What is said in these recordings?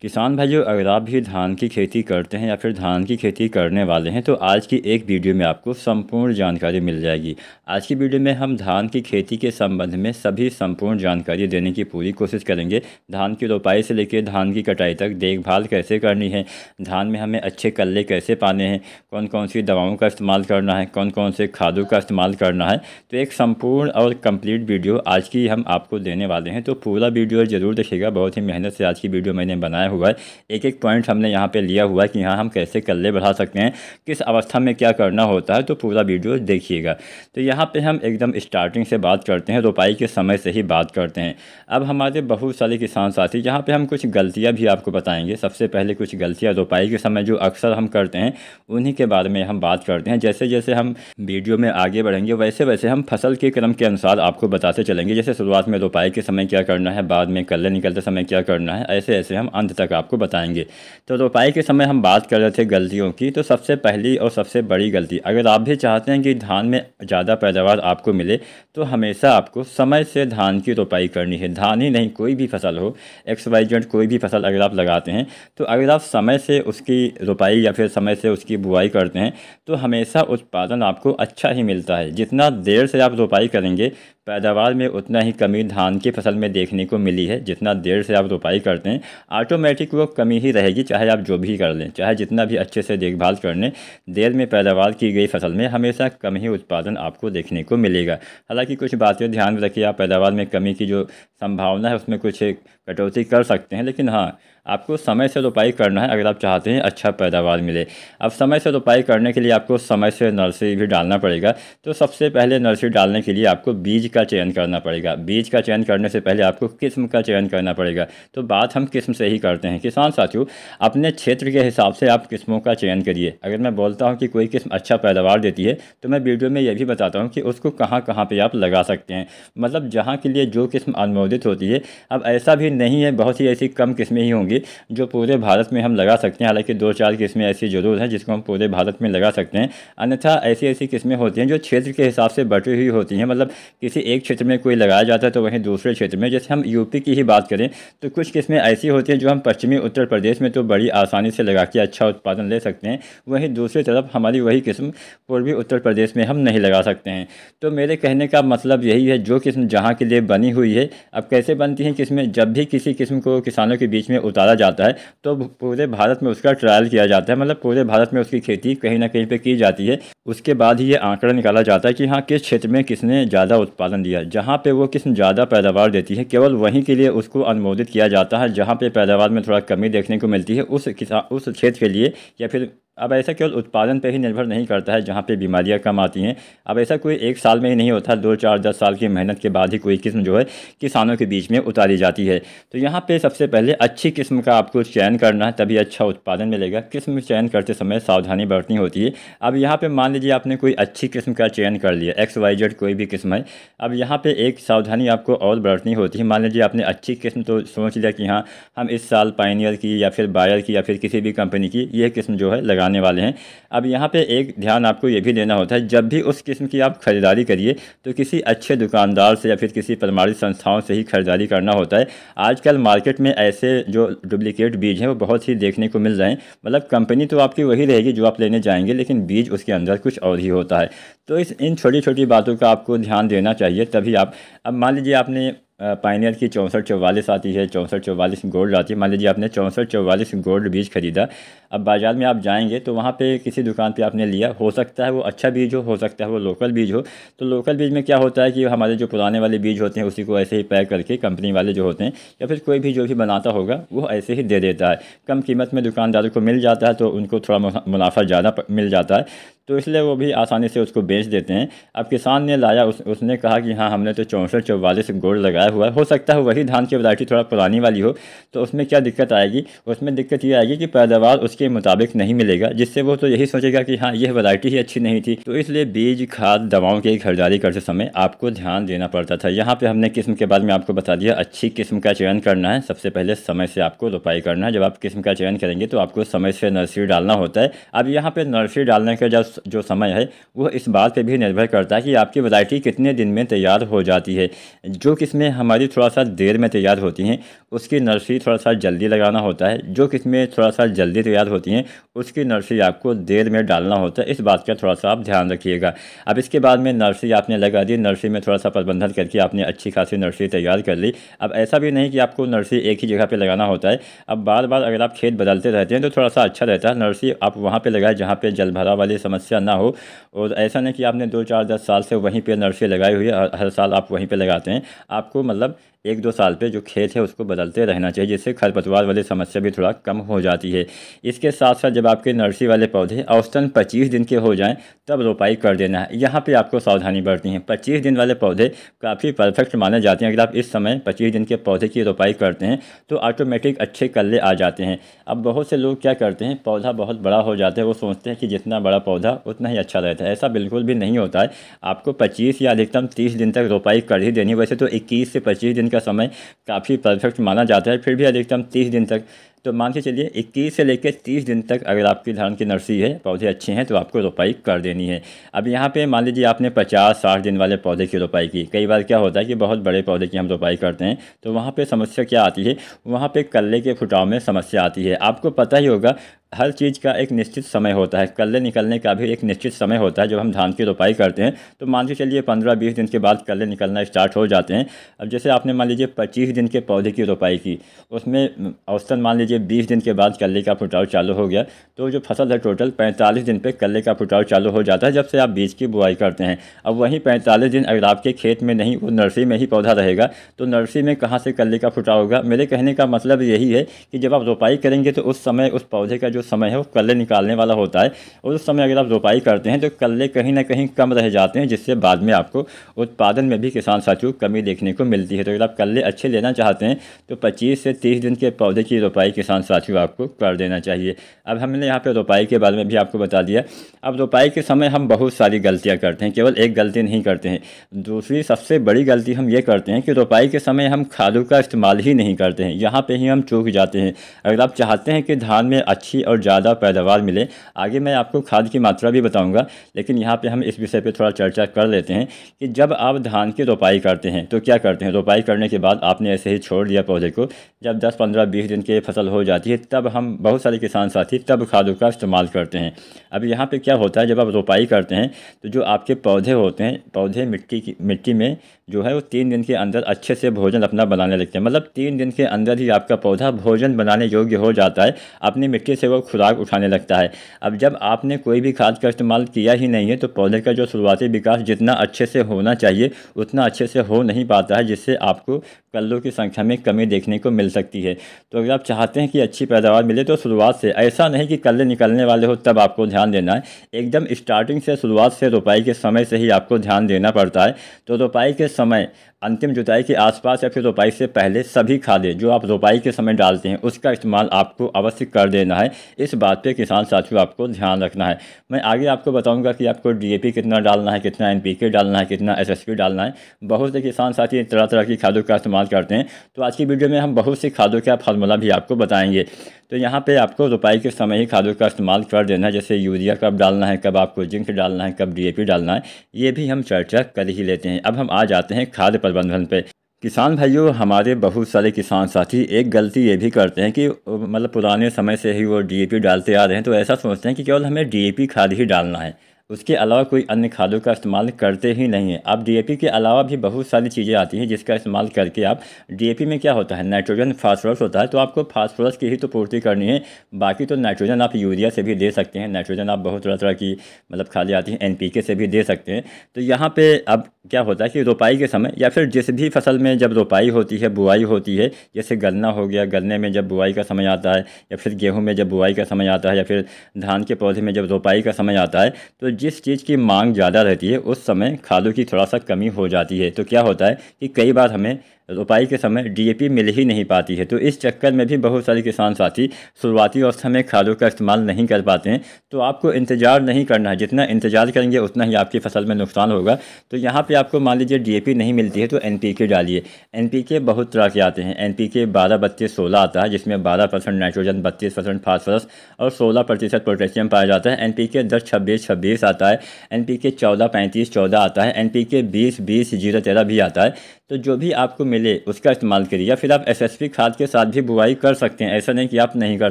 किसान भाइयों, अगर आप भी धान की खेती करते हैं या फिर धान की खेती करने वाले हैं तो आज की एक वीडियो में आपको संपूर्ण जानकारी मिल जाएगी। आज की वीडियो में हम धान की खेती के संबंध में सभी संपूर्ण जानकारी देने की पूरी कोशिश करेंगे। धान की रोपाई से लेकर धान की कटाई तक देखभाल कैसे करनी है, धान में हमें अच्छे कल्ले कैसे पाने हैं, कौन कौन सी दवाओं का इस्तेमाल करना है, कौन कौन से खादों का इस्तेमाल करना है। तो एक संपूर्ण और कंप्लीट वीडियो आज की हम आपको देने वाले हैं, तो पूरा वीडियो ज़रूर देखिएगा। बहुत ही मेहनत से आज की वीडियो मैंने बनाया हुआ है। एक एक पॉइंट हमने यहाँ पे लिया हुआ है कि यहाँ हम कैसे कल्ले बढ़ा सकते हैं, किस अवस्था में क्या करना होता है, तो पूरा वीडियो देखिएगा। तो यहाँ पे हम एकदम स्टार्टिंग से बात करते हैं, रोपाई के समय से ही बात करते हैं। अब हमारे बहुत सारे किसान साथी यहाँ पे हम कुछ गलतियाँ भी आपको बताएंगे। सबसे पहले कुछ गलतियाँ रोपाई के समय जो अक्सर हम करते हैं उन्हीं के बारे में हम बात करते हैं। जैसे जैसे हम वीडियो में आगे बढ़ेंगे वैसे वैसे हम फसल के क्रम के अनुसार आपको बताते चलेंगे। जैसे शुरुआत में रोपाई के समय क्या करना है, बाद में कल्ले निकलते समय क्या करना है, ऐसे ऐसे हम अंत तक आपको बताएंगे। तो रोपाई के समय हम बात कर रहे थे गलतियों की। तो सबसे पहली और सबसे बड़ी गलती, अगर आप भी चाहते हैं कि धान में ज़्यादा पैदावार आपको मिले तो हमेशा आपको समय से धान की रोपाई करनी है। धान ही नहीं, कोई भी फसल हो, XYZ कोई भी फसल अगर आप लगाते हैं तो अगर आप समय से उसकी रोपाई या फिर समय से उसकी बुआई करते हैं तो हमेशा उत्पादन आपको अच्छा ही मिलता है। जितना देर से आप रोपाई करेंगे पैदावार में उतना ही कमी धान की फसल में देखने को मिली है। जितना देर से आप रोपाई करते हैं ऑटोमेटिक वो कमी ही रहेगी, चाहे आप जो भी कर लें, चाहे जितना भी अच्छे से देखभाल कर लें, देर में पैदावार की गई फसल में हमेशा कम ही उत्पादन आपको देखने को मिलेगा। हालांकि कुछ बातें ध्यान में रखिए, आप पैदावार में कमी की जो संभावना है उसमें कुछ कटौती कर सकते हैं, लेकिन हाँ, आपको समय से रोपाई करना है अगर आप चाहते हैं अच्छा पैदावार मिले। अब समय से रोपाई करने के लिए आपको समय से नर्सरी भी डालना पड़ेगा। तो सबसे पहले नर्सरी डालने के लिए आपको बीज का चयन करना पड़ेगा। बीज का चयन करने से पहले आपको किस्म का चयन करना पड़ेगा। तो बात हम किस्म से ही करते हैं। किसान साथियों, अपने क्षेत्र के हिसाब से आप किस्मों का चयन करिए। अगर मैं बोलता हूँ कि कोई किस्म अच्छा पैदावार देती है तो मैं वीडियो में यह भी बताता हूँ कि उसको कहाँ कहाँ पर आप लगा सकते हैं, मतलब जहाँ के लिए जो किस्म अनुमोदित होती है। अब ऐसा भी नहीं है, बहुत ही ऐसी कम किस्में ही होंगी जो पूरे भारत में हम लगा सकते हैं। हालांकि 2-4 किस्में ऐसी ज़रूर हैं जिसको हम पूरे भारत में लगा सकते हैं, अन्यथा ऐसी ऐसी किस्में होती हैं जो क्षेत्र के हिसाब से बटी हुई होती हैं। मतलब किसी एक क्षेत्र में कोई लगाया जाता है तो वहीं दूसरे क्षेत्र में, जैसे हम यूपी की ही बात करें तो कुछ किस्में ऐसी होती हैं जो हम पश्चिमी उत्तर प्रदेश में तो बड़ी आसानी से लगा के अच्छा उत्पादन ले सकते हैं, वहीं दूसरी तरफ हमारी वही किस्म पूर्वी उत्तर प्रदेश में हम नहीं लगा सकते हैं। तो मेरे कहने का मतलब यही है, जो किस्म जहाँ के लिए बनी हुई है। अब कैसे बनती हैं किस्में, जब भी किसी किस्म को किसानों के बीच में उतारा जाता है तो पूरे भारत में उसका ट्रायल किया जाता है, मतलब पूरे भारत में उसकी खेती कहीं ना कहीं पे की जाती है। उसके बाद ही ये आंकड़ा निकाला जाता है कि हाँ, किस क्षेत्र में किसने ज़्यादा उत्पादन दिया। जहाँ पे वो किस्म ज़्यादा पैदावार देती है केवल वहीं के लिए उसको अनुमोदित किया जाता है। जहाँ पे पैदावार में थोड़ा कमी देखने को मिलती है उस क्षेत्र के लिए, या फिर अब ऐसा केवल उत्पादन पर ही निर्भर नहीं करता है जहाँ पे बीमारियाँ कम आती हैं। अब ऐसा कोई एक साल में ही नहीं होता, 2-4-10 साल की मेहनत के बाद ही कोई किस्म जो है किसानों के बीच में उतारी जाती है। तो यहाँ पे सबसे पहले अच्छी किस्म का आपको चयन करना है, तभी अच्छा उत्पादन मिलेगा। किस्म चयन करते समय सावधानी बरतनी होती है। अब यहाँ पे मान लीजिए आपने कोई अच्छी किस्म का चयन कर लिया, XYZ कोई भी किस्म है। अब यहाँ पे एक सावधानी आपको और बरतनी होती है। मान लीजिए आपने अच्छी किस्म तो सोच लिया कि हाँ, हम इस साल पायनियर की या फिर बायर की या फिर किसी भी कंपनी की ये किस्म जो है लगाने वाले हैं। अब यहाँ पे एक ध्यान आपको ये भी देना होता है, जब भी उस किस्म की आप खरीदारी करिए तो किसी अच्छे दुकानदार से या फिर किसी प्रमाणित संस्थाओं से ही खरीदारी करना होता है। आजकल मार्केट में ऐसे जो डुप्लीकेट बीज हैं वो बहुत ही देखने को मिल रहे हैं। मतलब कंपनी तो आपकी वही रहेगी जो आप लेने जाएंगे, लेकिन बीज उसके अंदर कुछ और ही होता है। तो इन छोटी छोटी बातों का आपको ध्यान देना चाहिए, तभी आप। अब मान लीजिए आपने पायनियर की 6444 आती है, 6444 गोल्ड आती है। मान लीजिए आपने 6444 गोल्ड बीज खरीदा। अब बाज़ार में आप जाएंगे तो वहाँ पे किसी दुकान पे आपने लिया, हो सकता है वो अच्छा बीज हो सकता है वो लोकल बीज हो। तो लोकल बीज में क्या होता है कि हमारे जो पुराने वाले बीज होते हैं उसी को ऐसे ही पैक करके कंपनी वाले जो होते हैं या फिर कोई भी जो भी बनाता होगा वो ऐसे ही दे देता है। कम कीमत में दुकानदारों को मिल जाता है तो उनको थोड़ा मुनाफा ज़्यादा मिल जाता है, तो इसलिए वो भी आसानी से उसको बेच देते हैं। अब किसान ने लाया, उसने कहा कि हाँ, हमने तो 6444 गोल्ड लगाया हुआ है। हो सकता है वही धान की वैरायटी थोड़ा पुरानी वाली हो, तो उसमें क्या दिक्कत आएगी, उसमें दिक्कत ये आएगी कि पैदावार उसके मुताबिक नहीं मिलेगा, जिससे वो तो यही सोचेगा कि हाँ, यह वैरायटी ही अच्छी नहीं थी। तो इसलिए बीज, खाद, दवाओं की खरीदारी करते समय आपको ध्यान देना पड़ता था। यहाँ पे हमने किस्म के बारे में आपको बता दिया। अच्छी किस्म का चयन करना है, सबसे पहले समय से आपको रोपाई करना है। जब आप किस्म का चयन करेंगे तो आपको समय से नर्सरी डालना होता है। अब यहाँ पे नर्सरी डालने का जब जो समय है वो इस बात पे भी निर्भर करता है कि आपकी वैरायटी कितने दिन में तैयार हो जाती है। जो किस्में हमारी थोड़ा सा देर में तैयार होती हैं उसकी नर्सरी थोड़ा सा जल्दी लगाना होता है, जो किस्में थोड़ा सा जल्दी तैयार होती हैं उसकी नर्सरी आपको देर में डालना होता है। इस बात का थोड़ा सा आप ध्यान रखिएगा। अब इसके बाद में नर्सरी आपने लगा दी, नर्सरी में थोड़ा सा प्रबंधन करके आपने अच्छी खासी नर्सरी तैयार कर ली। अब ऐसा भी नहीं कि आपको नर्सरी एक ही जगह पे लगाना होता है। अब बार बार अगर आप खेत बदलते रहते हैं तो थोड़ा सा अच्छा रहता है। नर्सरी आप वहाँ पे लगाएं जहाँ पे जल भराव वाली समस्या ना हो, और ऐसा नहीं कि आपने 2 4 10 साल से वहीं पे नर्सरी लगाई हुई है, हर साल आप वहीं पे लगाते हैं। आपको मतलब 1 2 साल पे जो खेत है उसको बदलते रहना चाहिए, जिससे खरपतवार वाली समस्या भी थोड़ा कम हो जाती है। इसके साथ साथ जब आपके नर्सरी वाले पौधे औसतन 25 दिन के हो जाएं तब रोपाई कर देना है। यहाँ पे आपको सावधानी बरतनी है। 25 दिन वाले पौधे काफ़ी परफेक्ट माने जाते हैं। अगर आप इस समय 25 दिन के पौधे की रोपाई करते हैं तो ऑटोमेटिक अच्छे कल्ले आ जाते हैं। अब बहुत से लोग क्या करते हैं, पौधा बहुत बड़ा हो जाता है, वो सोचते हैं कि जितना बड़ा पौधा उतना ही अच्छा रहता है। ऐसा बिल्कुल भी नहीं होता है। आपको 25 या अधिकतम 30 दिन तक रोपाई कर ही देनी। वैसे तो 21 से 25 दिन का समय काफ़ी परफेक्ट माना जाता है, फिर भी अधिकतम 30 दिन तक, तो मान के चलिए 21 से लेकर 30 दिन तक अगर आपकी धान की नर्सरी है, पौधे अच्छे हैं, तो आपको रोपाई कर देनी है। अब यहाँ पे मान लीजिए आपने 50 60 दिन वाले पौधे की रोपाई की। कई बार क्या होता है कि बहुत बड़े पौधे की हम रोपाई करते हैं तो वहाँ पे समस्या क्या आती है, वहाँ पे कल्ले के फुटाव में समस्या आती है। आपको पता ही होगा हर चीज़ का एक निश्चित समय होता है, कल्ले निकलने का भी एक निश्चित समय होता है। जब हम धान की रोपाई करते हैं तो मान के चलिए 15 20 दिन के बाद कल्ले निकलना स्टार्ट हो जाते हैं। अब जैसे आपने मान लीजिए 25 दिन के पौधे की रोपाई की, उसमें औसतन मान लीजिए 20 दिन के बाद कल्ले का फुटाव चालू हो गया, तो जो फसल है टोटल 45 दिन पे कल्ले का फुटाव चालू हो जाता है जब से आप बीज की बुआई करते हैं। अब वहीं 45 दिन अगर आपके खेत में नहीं, वो नर्सरी में ही पौधा रहेगा, तो नर्सरी में कहाँ से कल्ले का फुटाव होगा। मेरे कहने का मतलब यही है कि जब आप रोपाई करेंगे तो उस समय उस पौधे का जो समय है वो कल्ले निकालने वाला होता है, और उस समय अगर आप रोपाई करते हैं तो कल्ले कहीं ना कहीं कम रह जाते हैं, जिससे बाद में आपको उत्पादन में भी किसान साथियों कमी देखने को मिलती है। तो अगर आप कल्ले अच्छे लेना चाहते हैं तो 25 से 30 दिन के पौधे की रोपाई किसान साथियों आपको कर देना चाहिए। अब हमने यहाँ पे रोपाई के बारे में भी आपको बता दिया। अब रोपाई के समय हम बहुत सारी गलतियाँ करते हैं, केवल एक गलती नहीं करते हैं। दूसरी सबसे बड़ी गलती हम ये करते हैं कि रोपाई के समय हम खादों का इस्तेमाल ही नहीं करते हैं। यहाँ पे ही हम चूक जाते हैं। अगर आप चाहते हैं कि धान में अच्छी और ज़्यादा पैदावार मिले, आगे मैं आपको खाद की मात्रा भी बताऊँगा, लेकिन यहाँ पर हम इस विषय पर थोड़ा चर्चा कर लेते हैं कि जब आप धान की रोपाई करते हैं तो क्या करते हैं। रोपाई करने के बाद आपने ऐसे ही छोड़ दिया पौधे को, जब 10 15 20 दिन की फसल हो जाती है तब हम बहुत सारे किसान साथी तब खादों का इस्तेमाल करते हैं। अब यहाँ पे क्या होता है, जब आप रोपाई करते हैं तो जो आपके पौधे होते हैं, पौधे मिट्टी में जो है वो 3 दिन के अंदर अच्छे से भोजन अपना बनाने लगते हैं। मतलब 3 दिन के अंदर ही आपका पौधा भोजन बनाने योग्य हो जाता है, अपनी मिट्टी से वो खुराक उठाने लगता है। अब जब आपने कोई भी खाद का इस्तेमाल किया ही नहीं है तो पौधे का जो शुरुआती विकास जितना अच्छे से होना चाहिए उतना अच्छे से हो नहीं पाता है, जिससे आपको कल्लों की संख्या में कमी देखने को मिल सकती है। तो अगर आप चाहते हैं कि अच्छी पैदावार मिले तो शुरुआत से, ऐसा नहीं कि कल्ले निकलने वाले हो तब आपको ध्यान देना है, एकदम स्टार्टिंग से, शुरुआत से, रोपाई के समय से ही आपको ध्यान देना पड़ता है। तो रोपाई के समय, अंतिम जुताई के आसपास या फिर रोपाई से पहले सभी खादें जो आप रोपाई के समय डालते हैं उसका इस्तेमाल आपको अवश्य कर देना है। इस बात पे किसान साथियों आपको ध्यान रखना है। मैं आगे आपको बताऊंगा कि आपको डीएपी कितना डालना है, कितना एनपीके डालना है, कितना एसएसपी डालना है। बहुत से किसान साथी तरह तरह की खादों का इस्तेमाल करते हैं, तो आज की वीडियो में हम बहुत सी खादों का फार्मूला भी आपको बताएंगे। तो यहाँ पे आपको रोपाई के समय ही खादों का इस्तेमाल कर देना है, जैसे यूरिया कब डालना है, कब आपको जिंक डालना है, कब डीएपी डालना है, ये भी हम चर्चा कर ही लेते हैं। अब हम आ जाते हैं खाद प्रबंधन पे। किसान भाइयों, हमारे बहुत सारे किसान साथी एक गलती ये भी करते हैं कि मतलब पुराने समय से ही वो डीएपी डालते आ रहे हैं, तो ऐसा सोचते हैं कि केवल हमें डीएपी खाद ही डालना है, उसके अलावा कोई अन्य खादों का इस्तेमाल करते ही नहीं है। अब डीएपी के अलावा भी बहुत सारी चीज़ें आती हैं जिसका इस्तेमाल करके आप, डीएपी में क्या होता है, नाइट्रोजन फास्फोरस होता है, तो आपको फास्फोरस की ही तो पूर्ति करनी है। बाकी तो नाइट्रोजन आप यूरिया से भी दे सकते हैं, नाइट्रोजन आप बहुत तरह तरह की मतलब खादें आती हैं, एनपीके से भी दे सकते हैं। तो यहाँ पे अब क्या होता है कि रोपाई के समय या फिर जिस भी फसल में जब रोपाई होती है, बुआई होती है, जैसे गन्ना हो गया, गन्ने में जब बुआई का समय आता है, या फिर गेहूँ में जब बुआई का समय आता है, या फिर धान के पौधे में जब रोपाई का समय आता है, तो जिस चीज़ की मांग ज़्यादा रहती है उस समय खादों की थोड़ा सा कमी हो जाती है। तो क्या होता है कि कई बार हमें रोपाई के समय डीएपी मिल ही नहीं पाती है। तो इस चक्कर में भी बहुत सारे किसान साथी शुरुआती अवस्था में खादों का इस्तेमाल नहीं कर पाते हैं। तो आपको इंतज़ार नहीं करना है, जितना इंतज़ार करेंगे उतना ही आपकी फसल में नुकसान होगा। तो यहाँ पे आपको मान लीजिए डीएपी नहीं मिलती है तो एनपीके डालिए। एनपीके बहुत तरह के आते हैं। एनपीके 12-32-16 आता है, जिसमें 12% नाइट्रोजन, 32% फास्फोरस और 16% पोटेशियम पाया जाता है। एनपीके 10-26-26 आता है। एनपीके 14-35-14 आता है। एनपीके 20-20-0-13 भी आता है। तो जो भी आपको मिले उसका इस्तेमाल करिए, या फिर आप एसएसपी खाद के साथ भी बुआई कर सकते हैं, ऐसा नहीं कि आप नहीं कर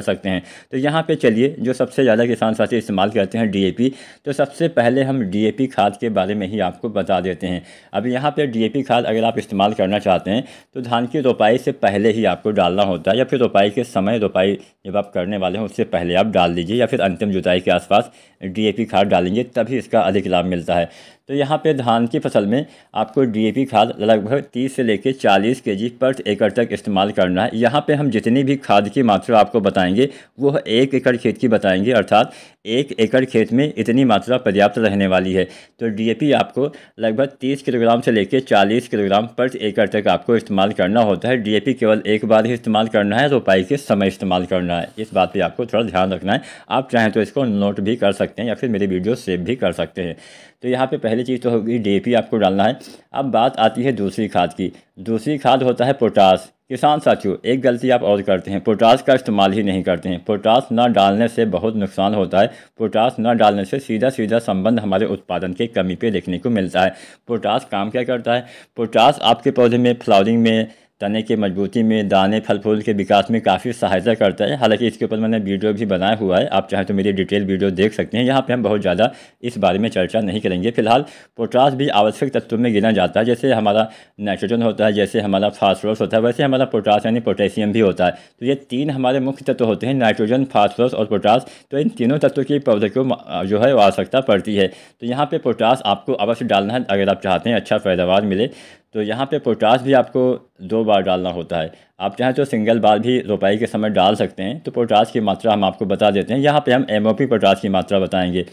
सकते हैं। तो यहाँ पे चलिए, जो सबसे ज़्यादा किसान साथी इस्तेमाल करते हैं डीएपी, तो सबसे पहले हम डीएपी खाद के बारे में ही आपको बता देते हैं। अब यहाँ पे डीएपी खाद अगर आप इस्तेमाल करना चाहते हैं तो धान की रोपाई से पहले ही आपको डालना होता है, या फिर रोपाई के समय, रोपाई जब आप करने वाले हैं उससे पहले आप डाल दीजिए, या फिर अंतिम जुताई के आसपास डीएपी खाद डालेंगे तभी इसका अधिक लाभ मिलता है। तो यहाँ पे धान की फसल में आपको डीएपी खाद लगभग 30 से लेकर 40 केजी पर एकड़ तक इस्तेमाल करना है। यहाँ पे हम जितनी भी खाद की मात्रा आपको बताएंगे वो 1 एकड़ खेत की बताएंगे, अर्थात 1 एकड़ खेत में इतनी मात्रा पर्याप्त रहने वाली है। तो डीएपी आपको लगभग 30 किलोग्राम से लेकर 40 किलोग्राम पर एकड़ तक आपको इस्तेमाल करना होता है। डीएपी केवल एक बार ही इस्तेमाल करना है, रोपाई के समय इस्तेमाल करना है। इस बात पर आपको थोड़ा ध्यान रखना है। आप चाहें तो इसको नोट भी कर सकते हैं या फिर मेरी वीडियो सेव भी कर सकते हैं। तो यहाँ पे पहली चीज़ तो होगी डीएपी आपको डालना है। अब बात आती है दूसरी खाद की। दूसरी खाद होता है पोटास। किसान साथियों, एक गलती आप और करते हैं, पोटास का इस्तेमाल ही नहीं करते हैं। पोटास ना डालने से बहुत नुकसान होता है। पोटास ना डालने से सीधा सीधा संबंध हमारे उत्पादन की कमी पे देखने को मिलता है। पोटास काम क्या करता है? पोटास आपके पौधे में फ्लावरिंग में, तने की मजबूती में, दाने फल फूल के विकास में काफ़ी सहायता करता है। हालांकि इसके ऊपर मैंने वीडियो भी बनाया हुआ है, आप चाहें तो मेरी डिटेल वीडियो देख सकते हैं। यहाँ पे हम बहुत ज़्यादा इस बारे में चर्चा नहीं करेंगे। फिलहाल पोटास भी आवश्यक तत्वों में गिना जाता है। जैसे हमारा नाइट्रोजन होता है, जैसे हमारा फास्फोरस होता है, वैसे हमारा पोटास यानी पोटेशियम भी होता है। तो ये 3 हमारे मुख्य तत्व होते हैं, नाइट्रोजन, फास्फोरस और पोटास। तो इन तीनों तत्वों की पौधे को जो है आवश्यकता पड़ती है। तो यहाँ पर पोटास आपको अवश्य डालना है अगर आप चाहते हैं अच्छा पैदावार मिले। तो यहाँ पे पोटास भी आपको 2 बार डालना होता है। आप चाहें तो सिंगल बार भी रोपाई के समय डाल सकते हैं। तो पोटास की मात्रा हम आपको बता देते हैं। यहाँ पे हम एमओपी पोटास की मात्रा बताएंगे।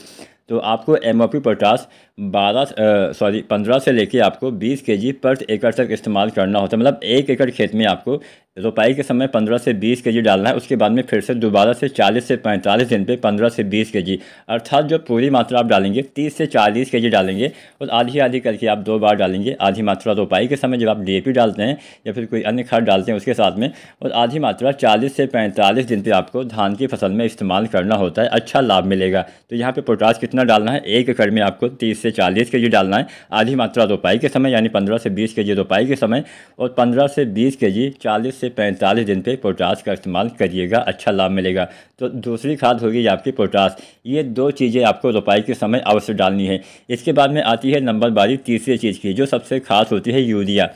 तो आपको एमओपी पोटास 15 से लेके आपको 20 केजी पर एकड़ तक इस्तेमाल करना होता है। मतलब 1 एकड़ खेत में आपको रोपाई के समय 15 से 20 केजी डालना है। उसके बाद में फिर से दोबारा से 40 से 45 दिन पे 15 से 20 केजी, अर्थात जो पूरी मात्रा आप डालेंगे 30 से 40 केजी डालेंगे और आधी आधी करके आप 2 बार डालेंगे। आधी मात्रा रोपाई के समय जब आप डीएपी डालते हैं या फिर कोई अन्य खाद डालते हैं उसके साथ में, और आधी मात्रा 40 से 45 दिन पर आपको धान की फसल में इस्तेमाल करना होता है। अच्छा लाभ मिलेगा। तो यहाँ पर पोटास कितना डालना है? 1 एकड़ में आपको 30 से 40 केजी डालना है। आधी मात्रा रोपाई के समय यानी 15 से 20 केजी रोपाई के समय, और 15 से 20 केजी 40 से 45 दिन पे पोटास का इस्तेमाल करिएगा, अच्छा लाभ मिलेगा। तो दूसरी खाद होगी आपकी पोटास। ये 2 चीज़ें आपको रोपाई के समय अवश्य डालनी है। इसके बाद में आती है नंबर बारी तीसरी चीज़ की, जो सबसे खास होती है यूरिया।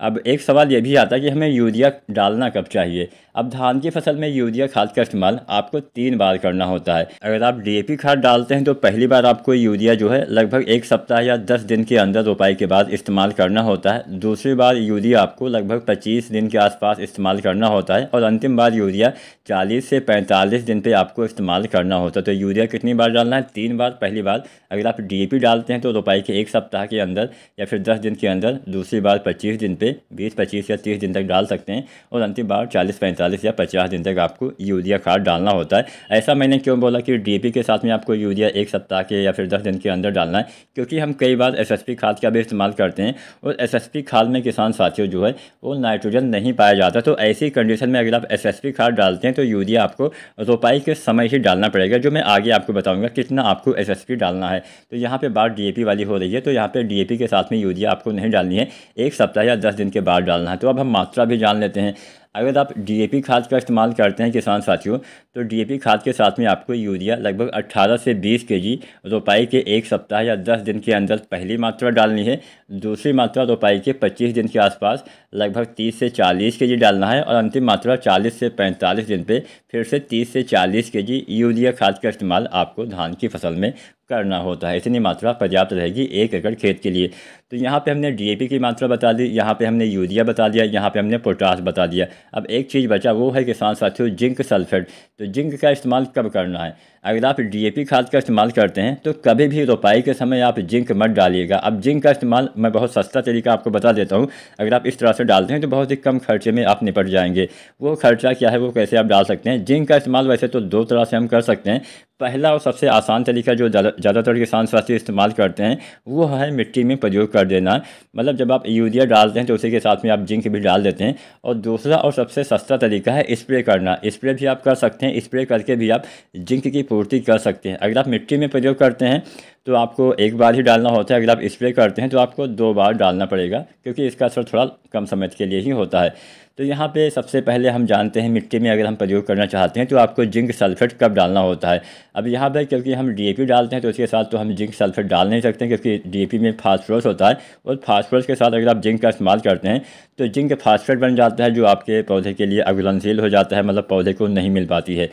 अब एक सवाल ये भी आता है कि हमें यूरिया डालना कब चाहिए। अब धान की फसल में यूरिया खाद का इस्तेमाल आपको 3 बार करना होता है। अगर आप डीएपी खाद डालते हैं तो पहली बार आपको यूरिया जो है लगभग 1 सप्ताह या 10 दिन के अंदर रोपाई के बाद इस्तेमाल करना होता है। दूसरी बार यूरिया आपको लगभग 25 दिन के आसपास इस्तेमाल करना होता है, और अंतिम बार यूरिया 40 से 45 दिन पर आपको इस्तेमाल करना होता है। तो यूरिया कितनी बार डालना है? 3 बार। पहली बार अगर आप डीएपी डालते हैं तो रोपाई के 1 सप्ताह के अंदर या फिर 10 दिन के अंदर, दूसरी बार 25 दिन पे 20, 25 या 30 दिन तक डाल सकते हैं, और अंतिम बार 40, 45 या 50 दिन तक आपको यूरिया खाद डालना होता है। ऐसा मैंने क्यों बोला कि डीएपी के साथ में आपको यूरिया 1 सप्ताह के या फिर 10 दिन के अंदर डालना है? क्योंकि हम कई बार एसएसपी खाद का भी इस्तेमाल करते हैं, और एसएसपी खाद में किसान साथियों जो है वो नाइट्रोजन नहीं पाया जाता। तो ऐसी कंडीशन में अगर आप एसएसपी खाद डालते हैं तो यूरिया आपको रोपाई के समय ही डालना पड़ेगा, जो मैं आगे आपको बताऊँगा कितना आपको एसएसपी डालना है। तो यहाँ पर बात डीएपी वाली हो रही है, तो यहाँ पर डीएपी के साथ में यूरिया आपको नहीं डालनी है, 1 सप्ताह या 10 दिन के बाद डालना है। तो अब हम मात्रा भी जान लेते हैं। अगर आप डीएपी खाद का इस्तेमाल करते हैं किसान साथियों, तो डीएपी खाद के साथ में आपको यूरिया लगभग 18 से 20 केजी रोपाई के 1 सप्ताह या 10 दिन के अंदर पहली मात्रा डालनी है। दूसरी मात्रा रोपाई के 25 दिन के आसपास लगभग 30 से 40 केजी डालना है, और अंतिम मात्रा 40 से 45 दिन पे फिर से 30 से 40 केजी यूरिया खाद का इस्तेमाल आपको धान की फसल में करना होता है। इतनी मात्रा पर्याप्त रहेगी 1 एकड़ खेत के लिए। तो यहाँ पे हमने डीएपी की मात्रा बता दी, यहाँ पे हमने यूरिया बता दिया, यहाँ पे हमने पोटास बता दिया। अब एक चीज़ बचा, वो है किसान साथियों जिंक सल्फेट। तो जिंक का इस्तेमाल कब करना है? अगर आप डीएपी खाद का इस्तेमाल करते हैं तो कभी भी रोपाई के समय आप जिंक मत डालिएगा। अब जिंक का इस्तेमाल मैं बहुत सस्ता तरीका आपको बता देता हूँ। अगर आप इस तरह से डालते हैं तो बहुत ही कम खर्चे में आप निपट जाएंगे। वो खर्चा क्या है, वो कैसे आप डाल सकते हैं? जिंक का इस्तेमाल वैसे तो दो तरह से हम कर सकते हैं। पहला और सबसे आसान तरीका जो ज़्यादातर किसान साथी इस्तेमाल करते हैं वो है मिट्टी में प्रयोग कर देना। मतलब जब आप यूरिया डालते हैं तो उसी के साथ में आप जिंक भी डाल देते हैं। और दूसरा और सबसे सस्ता तरीका है स्प्रे करना। स्प्रे भी आप कर सकते हैं, स्प्रे करके भी आप जिंक की पूर्ति कर सकते हैं। अगर आप मिट्टी में प्रयोग करते हैं तो आपको एक बार ही डालना होता है, अगर आप स्प्रे करते हैं तो आपको 2 बार डालना पड़ेगा, क्योंकि इसका असर थोड़ा कम समय के लिए ही होता है। तो यहाँ पे सबसे पहले हम जानते हैं मिट्टी में अगर हम प्रयोग करना चाहते हैं तो आपको जिंक सल्फेट कब डालना होता है। अब यहाँ पर क्योंकि हम डीएपी डालते हैं तो उसके साथ तो हम जिंक सल्फेट डाल नहीं सकते, क्योंकि डीएपी में फास्फोरस होता है और फास्फोरस के साथ अगर आप जिंक का इस्तेमाल करते हैं तो जिंक फास्फेट बन जाता है, जो आपके पौधे के लिए अघुलनशील हो जाता है, मतलब पौधे को नहीं मिल पाती है।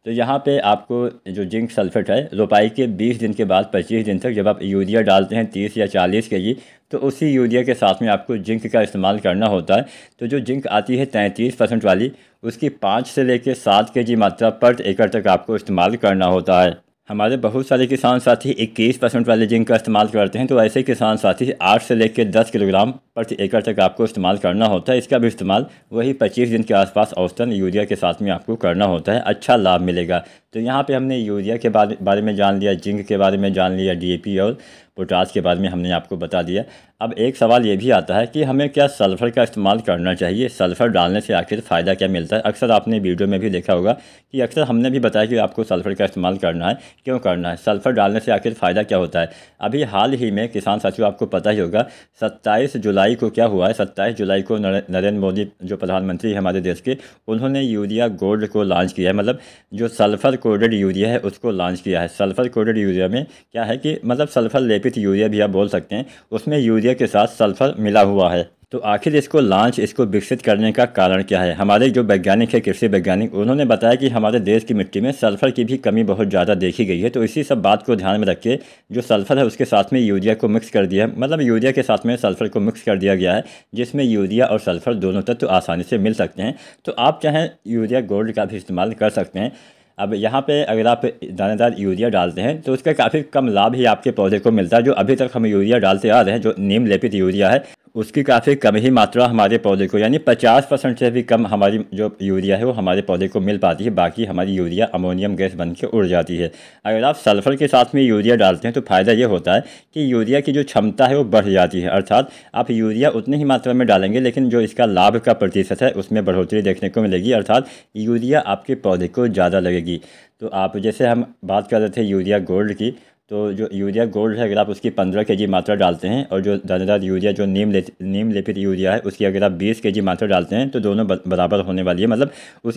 तो यहाँ पे आपको जो जिंक सल्फेट है, रोपाई के 20 दिन के बाद 25 दिन तक जब आप यूरिया डालते हैं 30 या 40 केजी, तो उसी यूरिया के साथ में आपको जिंक का इस्तेमाल करना होता है। तो जो जिंक आती है 33% वाली, उसकी 5 से लेकर 7 केजी मात्रा पर एकड़ तक आपको इस्तेमाल करना होता है। हमारे बहुत सारे किसान साथी 21% वाले जिंक का इस्तेमाल करते हैं, तो ऐसे किसान साथी 8 से लेकर 10 किलोग्राम प्रति एकड़ तक आपको इस्तेमाल करना होता है। इसका भी इस्तेमाल वही 25 दिन के आसपास औसतन यूरिया के साथ में आपको करना होता है, अच्छा लाभ मिलेगा। तो यहाँ पे हमने यूरिया के बारे में जान लिया, जिंक के बारे में जान लिया, डीएपी और पोटाश के बारे में हमने आपको बता दिया। अब एक सवाल ये भी आता है कि हमें क्या सल्फ़र का इस्तेमाल करना चाहिए? सल्फ़र डालने से आखिर फ़ायदा क्या मिलता है? अक्सर आपने वीडियो में भी देखा होगा कि अक्सर हमने भी बताया कि आपको सल्फ़र का इस्तेमाल करना है। क्यों करना है? सल्फ़र डालने से आखिर फ़ायदा क्या होता है? अभी हाल ही में किसान साथियों आपको पता ही होगा 27 जुलाई को क्या हुआ है। 27 जुलाई को नरेंद्र मोदी जो प्रधानमंत्री है हमारे देश के, उन्होंने यूरिया गोल्ड को लॉन्च किया है। मतलब जो सल्फ़र कोडेड यूरिया है उसको लॉन्च किया है। सल्फ़र कोडेड यूरिया में क्या है कि मतलब सल्फ़र लेपित यूरिया भी आप बोल सकते हैं, उसमें यूरिया के साथ सल्फ़र मिला हुआ है। तो आखिर इसको विकसित करने का कारण क्या है? हमारे जो वैज्ञानिक है, कृषि वैज्ञानिक, उन्होंने बताया कि हमारे देश की मिट्टी में सल्फ़र की भी कमी बहुत ज़्यादा देखी गई है। तो इसी सब बात को ध्यान में रख के जो सल्फ़र है उसके साथ में यूरिया को मिक्स कर दिया है, मतलब यूरिया के साथ में सल्फ़र को मिक्स कर दिया गया है, जिसमें यूरिया और सल्फ़र दोनों तत्व आसानी से मिल सकते हैं। तो आप चाहें यूरिया गोल्ड का भी इस्तेमाल कर सकते हैं। अब यहाँ पे अगर आप दानेदार यूरिया डालते हैं तो उसका काफ़ी कम लाभ ही आपके पौधे को मिलता है। जो अभी तक हम यूरिया डालते आ रहे हैं, जो नीम लेपित यूरिया है, उसकी काफ़ी कम ही मात्रा हमारे पौधे को, यानी 50% से भी कम हमारी जो यूरिया है वो हमारे पौधे को मिल पाती है। बाकी हमारी यूरिया अमोनियम गैस बन के उड़ जाती है। अगर आप सल्फ़र के साथ में यूरिया डालते हैं तो फ़ायदा ये होता है कि यूरिया की जो क्षमता है वो बढ़ जाती है। अर्थात आप यूरिया उतनी ही मात्रा में डालेंगे, लेकिन जो इसका लाभ का प्रतिशत है उसमें बढ़ोतरी देखने को मिलेगी। अर्थात यूरिया आपके पौधे को ज़्यादा लगेगी। तो आप जैसे हम बात कर रहे थे यूरिया गोल्ड की, तो जो यूरिया गोल्ड है अगर आप उसकी 15 केजी मात्रा डालते हैं और जो दानेदार यूरिया जो नीम लेपित यूरिया है उसकी अगर आप 20 केजी मात्रा डालते हैं तो दोनों बराबर होने वाली है। मतलब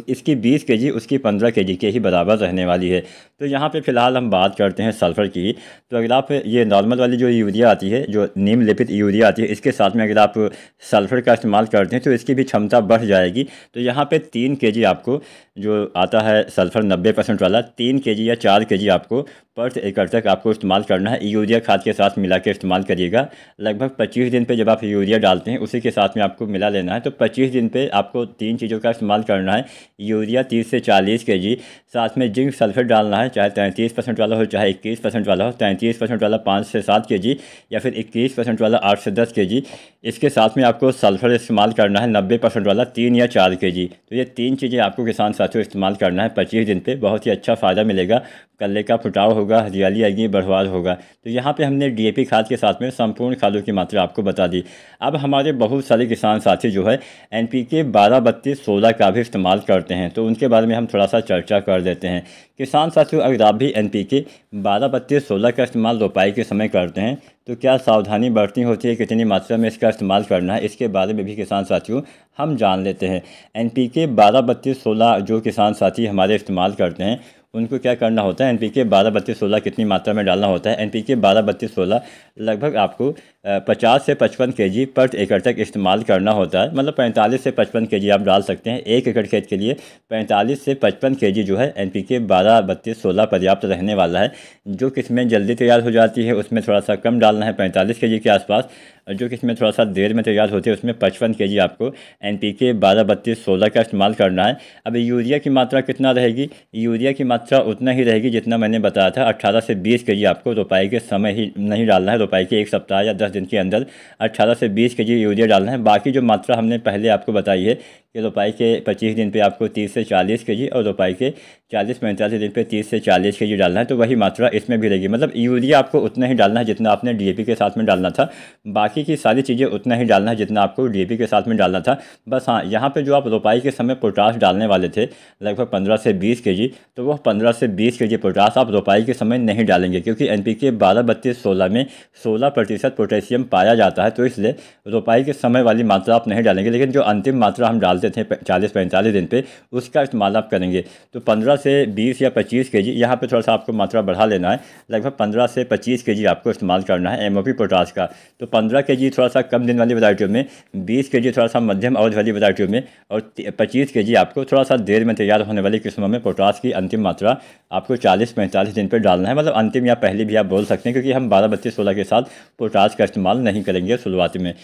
इसकी 20 केजी उसकी 15 केजी के ही बराबर रहने वाली है। तो यहाँ पे फ़िलहाल हम बात करते हैं सल्फ़र की। तो अगर आप ये नॉर्मल वाली जो यूरिया आती है, जो नीम लेपित यूरिया आती है, इसके साथ में अगर आप सल्फ़र का इस्तेमाल करते हैं तो इसकी भी क्षमता बढ़ जाएगी। तो यहाँ पर 3 केजी आपको जो आता है सल्फ़र 90% वाला, 3 केजी या 4 केजी आपको पर एकड़ तक आपको इस्तेमाल करना है। यूरिया खाद के साथ मिला के इस्तेमाल करिएगा। लगभग 25 दिन पे जब आप यूरिया डालते हैं उसी के साथ में आपको मिला लेना है। तो 25 दिन पे आपको 3 चीज़ों का इस्तेमाल करना है। यूरिया 30 से 40 केजी, साथ में जिंक सल्फेट डालना है, चाहे 33% वाला हो चाहे 21% वाला हो। 33% वाला 5 से 7 केजी या फिर 21% वाला 8 से 10 केजी। इसके साथ में आपको सल्फ़र इस्तेमाल करना है 90% वाला 3 या 4 केजी। तो ये 3 चीज़ें आपको किसान साथियों इस्तेमाल करना है 25 दिन पे। बहुत ही अच्छा फ़ायदा मिलेगा, कल्ले का फुटाव होगा, हरियाली आएगी, बढ़वार होगा। तो यहाँ पे हमने डीएपी खाद के साथ में संपूर्ण खादों की मात्रा आपको बता दी। अब हमारे बहुत सारे किसान साथी जो है एनपीके 12, 32, 16 का भी इस्तेमाल करते हैं, तो उनके बारे में हम थोड़ा सा चर्चा कर देते हैं। किसान साथियों, अगर आप भी एनपीके 12, 32, 16 का इस्तेमाल रोपाई के समय करते हैं तो क्या सावधानी बरतनी होती है, कितनी मात्रा में इसका इस्तेमाल करना है, इसके बारे में भी किसान साथियों हम जान लेते हैं। एनपीके 12, 32, 16 जो किसान साथी हमारे इस्तेमाल करते हैं उनको क्या करना होता है, एनपीके 12, 32, 16 कितनी मात्रा में डालना होता है। एनपीके 12, 32, 16 लगभग आपको 50 से 55 केजी पर एकड़ तक इस्तेमाल करना होता है। मतलब 45 से 55 केजी आप डाल सकते हैं। 1 एकड़ खेत के लिए 45 से 55 केजी जो है एनपीके 12, 32, 16 पर्याप्त रहने वाला है। जो किस्में जल्दी तैयार हो जाती है उसमें थोड़ा सा कम डालना है, 45 केजी के आसपास। जो किस्में थोड़ा सा देर में तैयार होती है उसमें 55 केजी आपको एनपीके 12, 32, 16 का इस्तेमाल करना है। अब यूरिया की मात्रा कितना रहेगी? यूरिया की मात्रा उतना ही रहेगी जितना मैंने बताया था, 18 से 20 केजी आपको रोपाई के समय ही नहीं डालना है। रोपाई के 1 सप्ताह या 10 दिन के अंदर 18 से 20 केजी यूरिया डालना है। बाकी जो मात्रा हमने पहले आपको बताई है कि रोपाई के 25 दिन पे आपको 30 से 40 केजी और रोपाई के 40-45 दिन पे 30 से 40 केजी डालना है, तो वही मात्रा इसमें भी रहेगी। मतलब यूरिया आपको उतना ही डालना है जितना आपने डीएपी के साथ में डालना था, बाकी की सारी चीज़ें उतना ही डालना है जितना आपको डीएपी के साथ में डालना था। बस हाँ, यहाँ पे जो आप रोपाई के समय पोटाश डालने वाले थे लगभग 15 से 20 केजी, तो वो 15 से 20 केजी पोटाश आप रोपाई के समय नहीं डालेंगे, क्योंकि एनपीके 12-32-16 में 16% पोटेशियम पाया जाता है, तो इसलिए रोपाई के समय वाली मात्रा आप नहीं डालेंगे। लेकिन जो अंतिम मात्रा हम डालते थे 40-45 दिन पे, उसका इस्तेमाल आप करेंगे। तो 15 से 20 या 25 केजी, यहाँ पे थोड़ा सा आपको मात्रा बढ़ा लेना है, लगभग 15 से 25 केजी आपको इस्तेमाल करना है एमओपी पोटाश का। तो 15 केजी थोड़ा सा कम दिन वाली वैरायटियों में, 20 केजी थोड़ा सा मध्यम अवधि वाली वैरायटियों में, और 25 केजी आपको थोड़ा सा देर में तैयार होने वाली किस्मों में पोटाश की अंतिम मात्रा आपको 40-45 दिन पर डालना है। मतलब अंतिम या पहली भी आप बोल सकते हैं, क्योंकि हम 12-32-16 के साथ पोटाश का इस्तेमाल नहीं करेंगे शुरुआती में।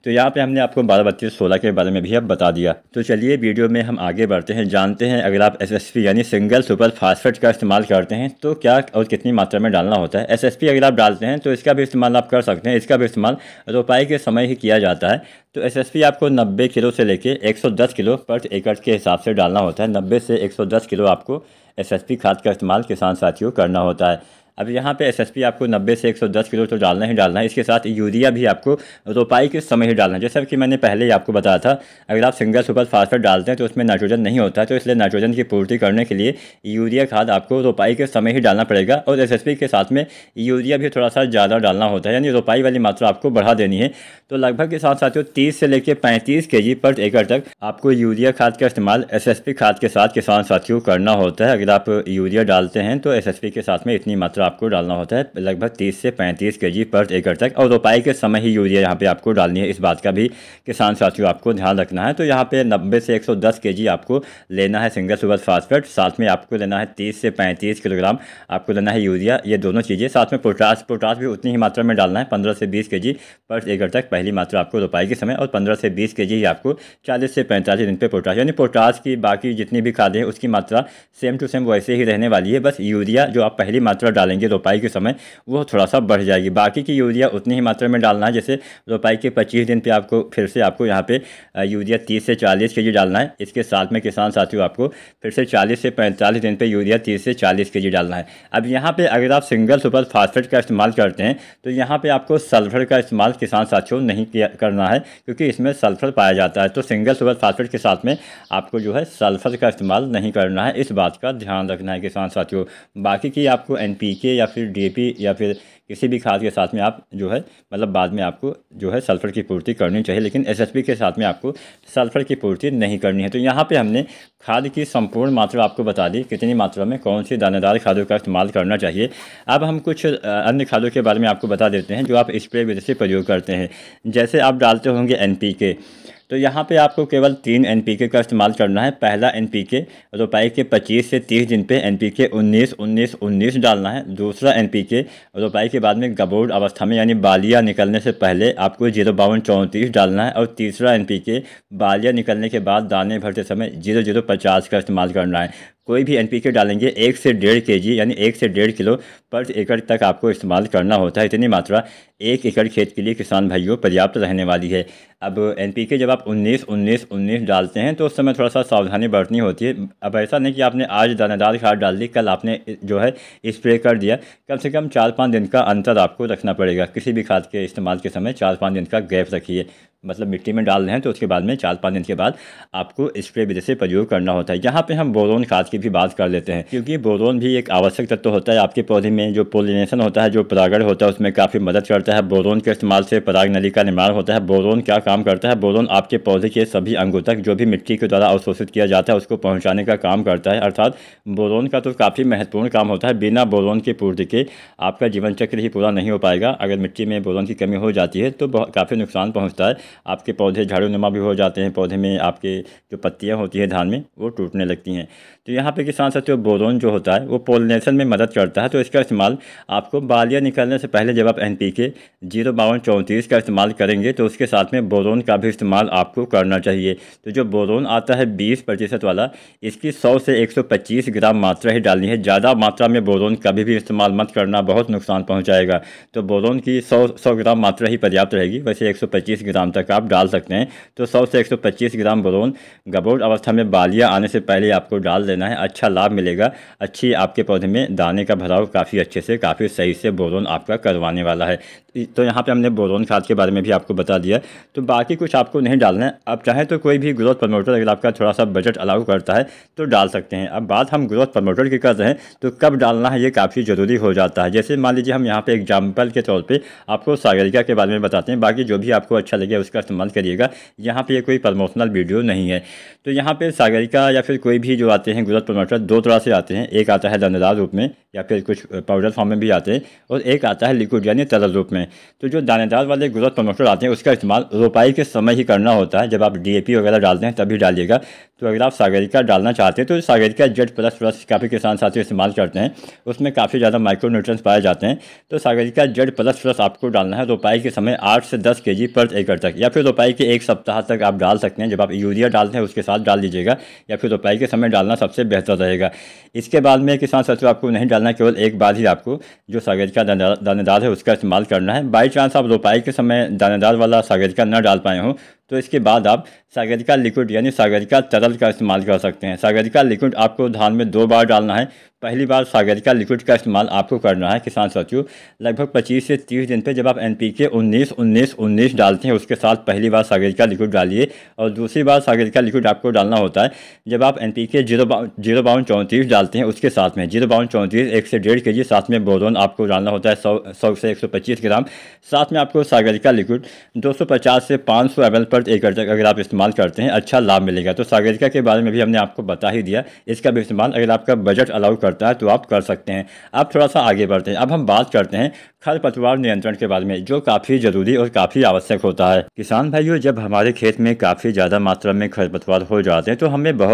तो यहाँ पे हमने आपको 12-32-16 के बारे में भी अब बता दिया। तो चलिए वीडियो में हम आगे बढ़ते हैं, जानते हैं अगर आप एसएसपी यानी सिंगल सुपर फास्फेट का इस्तेमाल करते हैं तो क्या और कितनी मात्रा में डालना होता है। एसएसपी अगर आप डालते हैं तो इसका भी इस्तेमाल आप कर सकते हैं, इसका भी इस्तेमाल रोपाई के समय ही किया जाता है। तो एसएसपी आपको 90 किलो से लेके 110 किलो पर एकड़ के हिसाब से डालना होता है। 90 से 110 किलो आपको एसएसपी खाद का इस्तेमाल किसान साथियों करना होता है। अब यहाँ पे एसएसपी आपको 90 से 110 किलो तो डालना ही डालना है। इसके साथ यूरिया भी आपको रोपाई के समय ही डालना है। जैसा कि मैंने पहले ही आपको बताया था, अगर आप सिंगल सुपर फास्फेट डालते हैं तो उसमें नाइट्रोजन नहीं होता है, तो इसलिए नाइट्रोजन की पूर्ति करने के लिए यूरिया खाद आपको रोपाई के समय ही डालना पड़ेगा। और एसएसपी के साथ में यूरिया भी थोड़ा सा ज़्यादा डालना होता है, यानी रोपाई वाली मात्रा आपको बढ़ा देनी है। तो लगभग किसान साथियों 30 से लेकर 35 केजी पर एकड़ तक आपको यूरिया खाद का इस्तेमाल एसएसपी खाद के साथ किसान साथियों करना होता है। अगर आप यूरिया डालते हैं तो एसएसपी के साथ में इतनी मात्रा आपको डालना होता है, लगभग 30 से 35 केजी पर एकड़ तक। और रोपाई के समय ही यूरिया यहाँ पे आपको डालनी है, इस बात का भी किसान साथियों आपको ध्यान रखना है। तो यहाँ पे 90 से 110 केजी आपको लेना है सिंगल सुपर फास्फेट, साथ में आपको लेना है 30 से 35 किलोग्राम आपको लेना है यूरिया, ये दोनों चीज़ें। साथ में पोटाश भी उतनी ही मात्रा में डालना है, 15 से 20 केजी पर एकड़ तक पहली मात्रा आपको रोपाई के समय, और 15 से 20 केजी ही आपको 40 से 45 दिन पे पोटाश। यानी पोटाश की बाकी जितनी भी खादें हैं उसकी मात्रा सेम टू सेम वैसे ही रहने वाली है, बस यूरिया जो आप पहली मात्रा डालेंगे रोपाई के समय वो थोड़ा सा बढ़ जाएगी। बाकी की यूरिया उतनी ही मात्रा में डालना है। जैसे रोपाई के 25 दिन पे आपको फिर से आपको यहाँ पे यूरिया 30 से 40 केजी डालना है। इसके साथ में किसान साथियों आपको फिर से 40 से 45 दिन पे यूरिया 30 से 40 केजी डालना है। अब यहाँ पे अगर आप सिंगल सुपर फास्फेट का इस्तेमाल करते हैं तो यहाँ पे आपको सल्फर का इस्तेमाल किसान साथियों नहीं करना है, क्योंकि इसमें सल्फर पाया जाता है। तो सिंगल सुपर फास्फेट के साथ में आपको जो है सल्फर का इस्तेमाल नहीं करना है, इस बात का ध्यान रखना है किसान साथियों। बाकी की आपको एनपीके या फिर डीएपी या फिर किसी भी खाद के साथ में आप जो है मतलब बाद में आपको जो है सल्फर की पूर्ति करनी चाहिए, लेकिन एसएसपी के साथ में आपको सल्फर की पूर्ति नहीं करनी है। तो यहाँ पे हमने खाद की संपूर्ण मात्रा आपको बता दी, कितनी मात्रा में कौन सी दानेदार खादों का इस्तेमाल करना चाहिए। अब हम कुछ अन्य खादों के बारे में आपको बता देते हैं जो आप स्प्रे विधि से प्रयोग करते हैं। जैसे आप डालते होंगे एनपीके, तो यहाँ पे आपको केवल 3 एनपीके का इस्तेमाल करना है। पहला एनपीके रोपाई के 25 से 30 दिन पे एनपीके 19-19-19 डालना है। दूसरा एनपीके रोपाई के बाद में गबोड़ अवस्था में यानी बालियाँ निकलने से पहले आपको 052-34 डालना है। और तीसरा एनपीके बालियाँ निकलने के बाद दाने भरते समय 0050 का इस्तेमाल करना है। कोई भी एनपीके डालेंगे 1 से 1.5 केजी यानी 1 से 1.5 किलो पर एकड़ तक आपको इस्तेमाल करना होता है। इतनी मात्रा 1 एकड़ खेत के लिए किसान भाइयों पर्याप्त रहने वाली है। अब एनपीके जब आप 19-19-19 डालते हैं तो उस समय थोड़ा सा सावधानी बरतनी होती है। अब ऐसा नहीं कि आपने आज दानेदार खाद डाल दी, कल आपने जो है स्प्रे कर दिया। कम से कम 4-5 दिन का अंतर आपको रखना पड़ेगा। किसी भी खाद के इस्तेमाल के समय 4-5 दिन का गैप रखिए। मतलब मिट्टी में डाल रहे हैं तो उसके बाद में 4-5 दिन के बाद आपको स्प्रे विधि से प्रयोग करना होता है। यहाँ पे हम बोरोन खाद की भी बात कर लेते हैं, क्योंकि बोरोन भी एक आवश्यक तत्व होता है आपके पौधे में। जो पोलिनेशन होता है, जो परागण होता है, उसमें काफ़ी मदद करता है। बोरोन के इस्तेमाल से पराग नली का निर्माण होता है। बोरोन क्या काम करता है? बोरोन आपके पौधे के सभी अंगों तक जो भी मिट्टी के द्वारा अवशोषित किया जाता है उसको पहुँचाने का काम करता है। अर्थात बोरोन का तो काफ़ी महत्वपूर्ण काम होता है। बिना बोरोन की पूर्ति के आपका जीवन चक्र ही पूरा नहीं हो पाएगा। अगर मिट्टी में बोरोन की कमी हो जाती है तो काफ़ी नुकसान पहुँचता है। आपके पौधे झाड़ू नुमा भी हो जाते हैं, पौधे में आपके जो पत्तियां होती है धान में वो टूटने लगती हैं। तो यहाँ पे किसान साथियों बोरोन जो होता है वो पोलिनेशन में मदद करता है, तो इसका इस्तेमाल आपको बालियाँ निकलने से पहले जब आप NPK 05234 का इस्तेमाल करेंगे तो उसके साथ में बोरोन का भी इस्तेमाल आपको करना चाहिए। तो जो बोरोन आता है 20% वाला, इसकी 100 से 125 ग्राम मात्रा ही डालनी है। ज़्यादा मात्रा में बोरोन कभी भी इस्तेमाल मत करना, बहुत नुकसान पहुँचाएगा। तो बोरोन की 100 ग्राम मात्रा ही पर्याप्त रहेगी, वैसे 125 ग्राम तक आप डाल सकते हैं। तो 100 से 125 ग्राम बोरोन गबोट अवस्था में बालियाँ आने से पहले आपको डाल देना है। अच्छा लाभ मिलेगा, अच्छी आपके पौधे में दाने का भराव काफ़ी अच्छे से, काफ़ी सही से बोरोन आपका करवाने वाला है। तो यहाँ पे हमने बोरोन खाद के बारे में भी आपको बता दिया। तो बाकी कुछ आपको नहीं डालना है। आप चाहें तो कोई भी ग्रोथ प्रमोटर अगर आपका थोड़ा सा बजट अलाउ करता है तो डाल सकते हैं। अब बात हम ग्रोथ प्रमोटर की कर रहे हैं तो कब डालना है ये काफ़ी ज़रूरी हो जाता है। जैसे मान लीजिए हम यहाँ पे एग्जाम्पल के तौर पे आपको सागरिका के बारे में बताते हैं, बाकी जो भी आपको अच्छा लगे उसका इस्तेमाल करिएगा। यहाँ पे ये कोई प्रमोशनल वीडियो नहीं है। तो यहाँ पे सागरिका या फिर कोई भी जो आते हैं ग्रोथ प्रमोटर, दो तरह से आते हैं। एक आता है दानेदार रूप में या फिर कुछ पाउडर फॉर्म में भी आते हैं, और एक आता है लिक्विड यानी तरल रूप में। तो जो दानेदार वाले ग्रोथ प्रमोटर आते हैं उसका इस्तेमाल रोपाई के समय ही करना होता है। जब आप DAP वगैरह डालते हैं तभी डालिएगा। तो अगर आप सागरिका डालना चाहते हैं तो सागरिका Z++ काफ़ी किसान साथी इस्तेमाल करते हैं, उसमें काफ़ी ज़्यादा माइक्रोन्यूट्रिएंट्स पाए जाते हैं। तो सागरिका Z++ आपको डालना है रोपाई के समय 8 से 10 kg पर एकड़ तक, या फिर रोपाई के 1 सप्ताह तक आप डाल सकते हैं। जब आप यूरिया डालते हैं उसके साथ डाल दीजिएगा, या फिर रोपाई के समय डालना सबसे बेहतर रहेगा। इसके बाद में किसान साथियों आपको नहीं डालना, केवल एक बार ही आपको जो सागरिका दानेदार है उसका इस्तेमाल करना है। बाई चांस आप रोपाई के समय दानेदार वाला सागरिका न डाल पाए हों तो इसके बाद आप सागरिका लिक्विड यानी सागरिका तरल का इस्तेमाल कर सकते हैं। सागरिका लिक्विड आपको धान में 2 बार डालना है। पहली बार सागरिका लिक्विड का इस्तेमाल आपको करना है किसान साथियों लगभग 25 से 30 दिन पे, जब आप NPK 19-19-19 डालते हैं उसके साथ पहली बार सागरिका लिक्विड डालिए। और दूसरी बार सागरिका लिक्विड आपको डालना होता है जब आप NPK 05234 डालते हैं उसके साथ में 05234 1 से 1.5 kg, साथ में बोरोन आपको डालना होता है 100 से 125 ग्राम। साथ में आपको सागरिका लिक्विड 250 से 500 ml पर एकड़ तक अगर आप इस्तेमाल करते हैं अच्छा लाभ मिलेगा। तो सागरिका के बारे में भी हमने आपको बता ही दिया, इसका भी इस्तेमाल अगर आपका बजट अलाउ करता है तो आप कर सकते हैं। अब थोड़ा सा आगे बढ़ते हैं। अब हम बात करते हैं खरपतवार नियंत्रण के बारे में, जो काफ़ी ज़रूरी और काफ़ी आवश्यक होता है। किसान भाइयों, जब हमारे खेत में काफ़ी ज़्यादा मात्रा में खरपतवार हो जाते हैं तो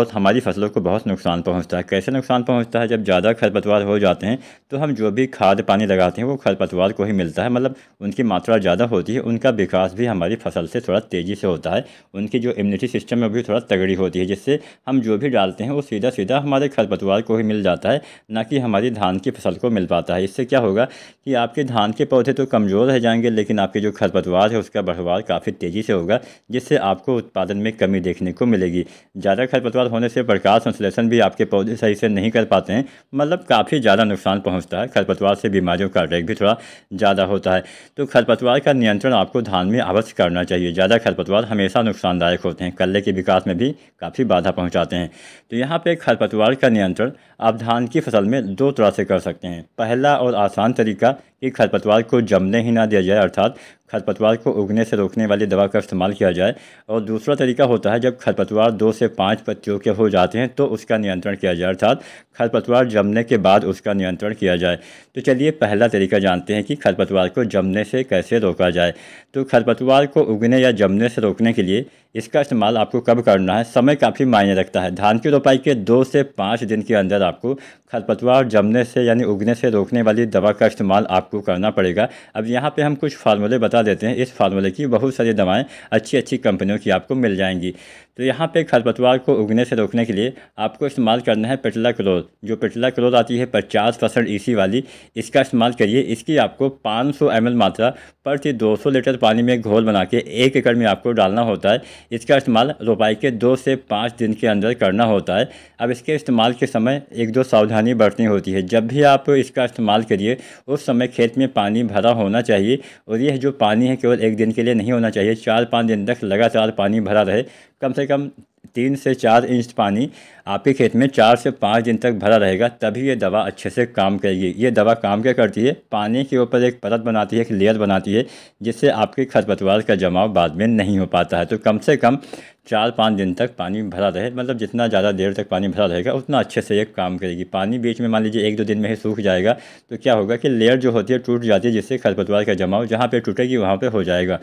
हमारी फसलों को बहुत नुकसान पहुँचता है। कैसे नुकसान पहुँचता है? जब ज़्यादा खरपतवार हो जाते हैं तो हम जो भी खाद पानी लगाते हैं वो खरपतवार को ही मिलता है, मतलब उनकी मात्रा ज़्यादा होती है। उनका विकास भी हमारी फसल से थोड़ा तेज़ी से होता है, उनकी जो इम्यूनिटी सिस्टम है भी थोड़ा तगड़ी होती है, जिससे हम जो भी डालते हैं वो सीधा सीधा हमारे खरपतवार को ही मिल जाता है, ना कि हमारी धान की फसल को मिल पाता है। इससे क्या होगा कि आपके धान के पौधे तो कमज़ोर रह जाएंगे, लेकिन आपके जो खरपतवार है उसका बढ़वार काफ़ी तेज़ी से होगा, जिससे आपको उत्पादन में कमी देखने को मिलेगी। ज़्यादा खरपतवार होने से प्रकाश संश्लेषण भी आपके पौधे सही से नहीं कर पाते हैं, मतलब काफ़ी ज़्यादा नुकसान पहुँचता है। खरपतवार से बीमारियों का अटैक भी थोड़ा ज़्यादा होता है। तो खरपतवार का नियंत्रण आपको धान में अवश्य करना चाहिए। ज़्यादा खरपतवार हमेशा नुकसानदायक होते हैं, कल्ले के विकास में भी काफ़ी बाधा पहुंचाते हैं। तो यहाँ पे खरपतवार का नियंत्रण आप धान की फसल में 2 तरह से कर सकते हैं। पहला और आसान तरीका कि खरपतवार को जमने ही ना दिया जाए, अर्थात खरपतवार को उगने से रोकने वाली दवा का इस्तेमाल किया जाए। और दूसरा तरीका होता है जब खरपतवार 2 से 5 पत्तियों के हो जाते हैं तो उसका नियंत्रण किया जाए, अर्थात खरपतवार जमने के बाद उसका नियंत्रण किया जाए। तो चलिए पहला तरीका जानते हैं कि खरपतवार को जमने से कैसे रोका जाए। तो खरपतवार को उगने या जमने से रोकने के लिए इसका इस्तेमाल आपको कब करना है, समय काफ़ी मायने रखता है। धान की रोपाई के 2 से 5 दिन के अंदर आपको खरपतवार जमने से यानी उगने से रोकने वाली दवा का इस्तेमाल आपको करना पड़ेगा। अब यहाँ पे हम कुछ फार्मूले बता देते हैं। इस फार्मूले की बहुत सारी दवाएं अच्छी अच्छी कंपनियों की आपको मिल जाएंगी। तो यहाँ पे खरपतवार को उगने से रोकने के लिए आपको इस्तेमाल करना है पेटलाक्लोर। जो पेटलाक्लोर आती है 50% EC वाली, इसका इस्तेमाल करिए। इसकी आपको 500 ml मात्रा प्रति 200 लीटर पानी में घोल बना के 1 एकड़ में आपको डालना होता है। इसका इस्तेमाल रोपाई के 2 से 5 दिन के अंदर करना होता है। अब इसके इस्तेमाल के समय 1-2 सावधानी बरतनी होती है। जब भी आप इसका इस्तेमाल करिए उस समय खेत में पानी भरा होना चाहिए, और यह जो पानी है केवल 1 दिन के लिए नहीं होना चाहिए, 4-5 दिन तक लगातार पानी भरा रहे। कम से कम 3 से 4 इंच पानी आपके खेत में 4 से 5 दिन तक भरा रहेगा, तभी ये दवा अच्छे से काम करेगी। ये दवा काम क्या करती है, पानी के ऊपर एक परत बनाती है, एक लेयर बनाती है, जिससे आपके खरपतवार का जमाव बाद में नहीं हो पाता है। तो कम से कम 4-5 दिन तक पानी भरा रहे, मतलब जितना ज़्यादा देर तक पानी भरा रहेगा उतना अच्छे से ये काम करेगी। पानी बीच में मान लीजिए 1-2 दिन में ही सूख जाएगा तो क्या होगा कि लेयर जो होती है टूट जाती है, जिससे खरपतवार का जमाव जहाँ पे टूटेगी वहाँ पे हो जाएगा।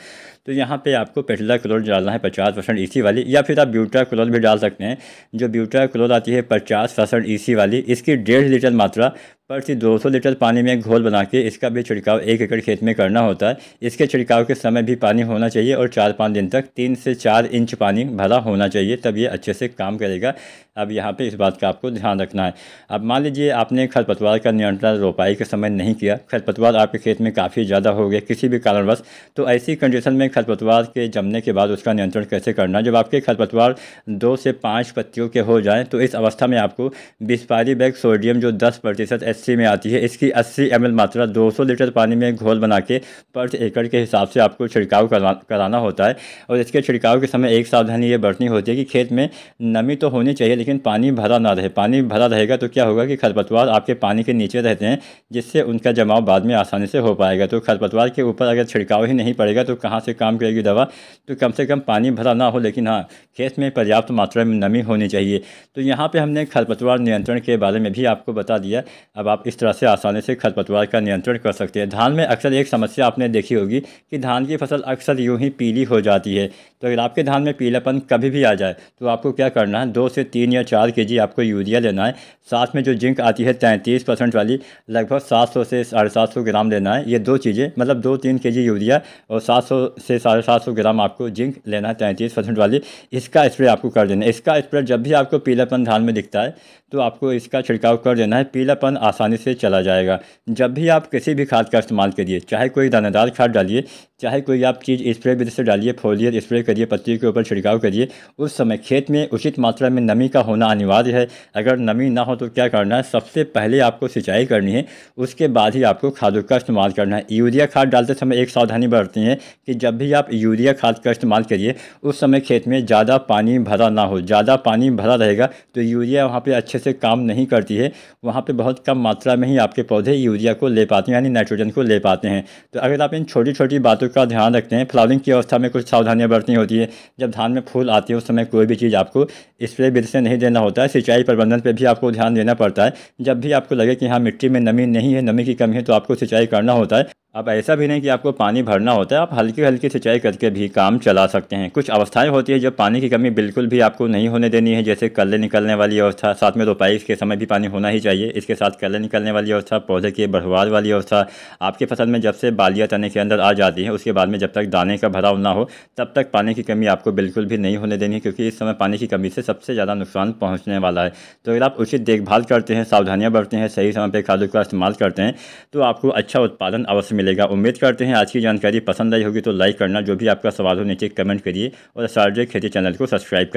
तो यहाँ पे आपको पेट्रोक्लोर डालना है 50% ईसी वाली, या फिर आप ब्यूटाक्लोर भी डाल सकते हैं। जो ब्यूटाक्लोर आती है 50% ईसी वाली, इसकी 1.5 लीटर मात्रा प्रति 200 लीटर पानी में घोल बना के इसका भी छिड़काव 1 एकड़ खेत में करना होता है। इसके छिड़काव के समय भी पानी होना चाहिए और 4-5 दिन तक 3 से 4 इंच पानी भरा होना चाहिए, तब ये अच्छे से काम करेगा। अब यहाँ पे इस बात का आपको ध्यान रखना है। अब मान लीजिए आपने खरपतवार का नियंत्रण रोपाई के समय नहीं किया, खरपतवार आपके खेत में काफ़ी ज़्यादा हो गए किसी भी कारणवश, तो ऐसी कंडीशन में खरपतवार के जमने के बाद उसका नियंत्रण कैसे करना। जब आपके खरपतवार 2 से 5 पत्तियों के हो जाएँ तो इस अवस्था में आपको बिस्पायरिबैग सोडियम जो 10% SC में आती है, इसकी 80 ml मात्रा 200 लीटर पानी में घोल बना के प्रति एकड़ के हिसाब से आपको छिड़काव कराना होता है। और इसके छिड़काव के समय एक सावधानी ये बरतनी होती है कि खेत में नमी तो होनी चाहिए लेकिन पानी भरा ना रहे। पानी भरा रहेगा तो क्या होगा कि खरपतवार आपके पानी के नीचे रहते हैं, जिससे उनका जमाव बाद में आसानी से हो पाएगा। तो खरपतवार के ऊपर अगर छिड़काव ही नहीं पड़ेगा तो कहाँ से काम करेगी दवा। तो कम से कम पानी भरा ना हो, लेकिन हाँ खेत में पर्याप्त मात्रा में नमी होनी चाहिए। तो यहाँ पे हमने खरपतवार नियंत्रण के बारे में भी आपको बता दिया। अब आप इस तरह से आसानी से खरपतवार का नियंत्रण कर सकते हैं। धान में अक्सर एक समस्या आपने देखी होगी कि धान की फसल अक्सर यूं ही पीली हो जाती है। तो अगर आपके धान में पीलापन कभी भी आ जाए तो आपको क्या करना है, 2 से 3 या 4 kg आपको यूरिया लेना है। साथ में जो जिंक आती है 33% वाली, लगभग 700 से 750 ग्राम लेना है। ये 2 चीज़ें, मतलब 2-3 kg यूरिया और 700 से 750 ग्राम आपको जिंक लेना है 33% वाली। इसका स्प्रे आपको कर देना है। इसका स्प्रे जब भी आपको पीलापन धान में दिखता है तो आपको इसका छिड़काव कर देना है, पीलापन आसानी से चला जाएगा। जब भी आप किसी भी खाद का इस्तेमाल करिए, चाहे कोई दानेदार खाद डालिए, चाहे कोई आप चीज़ स्प्रे विधि से डालिए, फोलियर स्प्रे करिए, पत्ती के ऊपर छिड़काव करिए, उस समय खेत में उचित मात्रा में नमी का होना अनिवार्य है। अगर नमी ना हो तो क्या करना है, सबसे पहले आपको सिंचाई करनी है, उसके बाद ही आपको खादों का इस्तेमाल करना है। यूरिया खाद डालते समय एक सावधानी बरतनी है कि जब भी आप यूरिया खाद का इस्तेमाल करिए उस समय खेत में ज़्यादा पानी भरा ना हो। ज़्यादा पानी भरा रहेगा तो यूरिया वहाँ पर अच्छे से काम नहीं करती है, वहाँ पे बहुत कम मात्रा में ही आपके पौधे यूरिया को ले पाते हैं, यानी नाइट्रोजन को ले पाते हैं। तो अगर आप इन छोटी छोटी बातों का ध्यान रखते हैं, फ्लावरिंग की अवस्था में कुछ सावधानियां बरतनी होती है। जब धान में फूल आते हैं उस समय कोई भी चीज़ आपको स्प्रे विधि से नहीं देना होता है। सिंचाई प्रबंधन पर भी आपको ध्यान देना पड़ता है। जब भी आपको लगे कि हाँ मिट्टी में नमी नहीं है, नमी की कमी है, तो आपको सिंचाई करना होता है। अब ऐसा भी नहीं कि आपको पानी भरना होता है, आप हल्की हल्की सिंचाई करके भी काम चला सकते हैं। कुछ अवस्थाएं होती है जब पानी की कमी बिल्कुल भी आपको नहीं होने देनी है, जैसे कल्ले निकलने वाली अवस्था, साथ में रोपाई के समय भी पानी होना ही चाहिए। इसके साथ कल्ले निकलने वाली अवस्था, पौधे के बढ़वार वाली अवस्था, आपकी फसल में जब से बालियाँ तने के अंदर आ जाती हैं उसके बाद में जब तक दाने का भराव ना हो तब तक पानी की कमी आपको बिल्कुल भी नहीं होने देनी है, क्योंकि इस समय पानी की कमी से सबसे ज़्यादा नुकसान पहुँचने वाला है। तो अगर आप उचित देखभाल करते हैं, सावधानियाँ बरतते हैं, सही समय पर खादों का इस्तेमाल करते हैं तो आपको अच्छा उत्पादन अवश्य मिलेगा। उम्मीद करते हैं आज की जानकारी पसंद आई होगी तो लाइक करना, जो भी आपका सवाल हो नीचे कमेंट करिए और एसआरजे खेती चैनल को सब्सक्राइब करें।